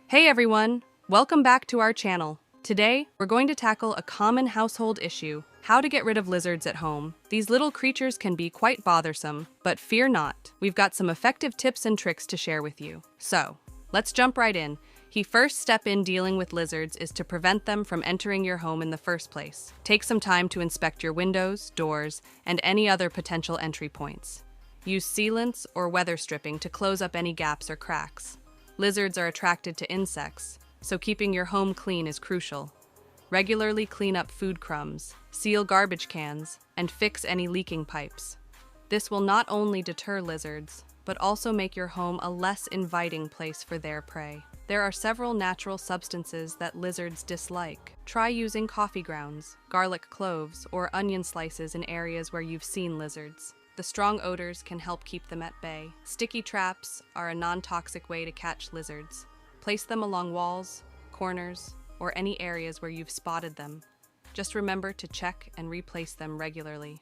Hey everyone! Welcome back to our channel. Today, we're going to tackle a common household issue: how to get rid of lizards at home. These little creatures can be quite bothersome, but fear not. We've got some effective tips and tricks to share with you. So, let's jump right in. The first step in dealing with lizards is to prevent them from entering your home in the first place. Take some time to inspect your windows, doors, and any other potential entry points. Use sealants or weather stripping to close up any gaps or cracks. Lizards are attracted to insects, so keeping your home clean is crucial. Regularly clean up food crumbs, seal garbage cans, and fix any leaking pipes. This will not only deter lizards, but also make your home a less inviting place for their prey. There are several natural substances that lizards dislike. Try using coffee grounds, garlic cloves, or onion slices in areas where you've seen lizards. The strong odors can help keep them at bay. Sticky traps are a non-toxic way to catch lizards. Place them along walls, corners, or any areas where you've spotted them. Just remember to check and replace them regularly.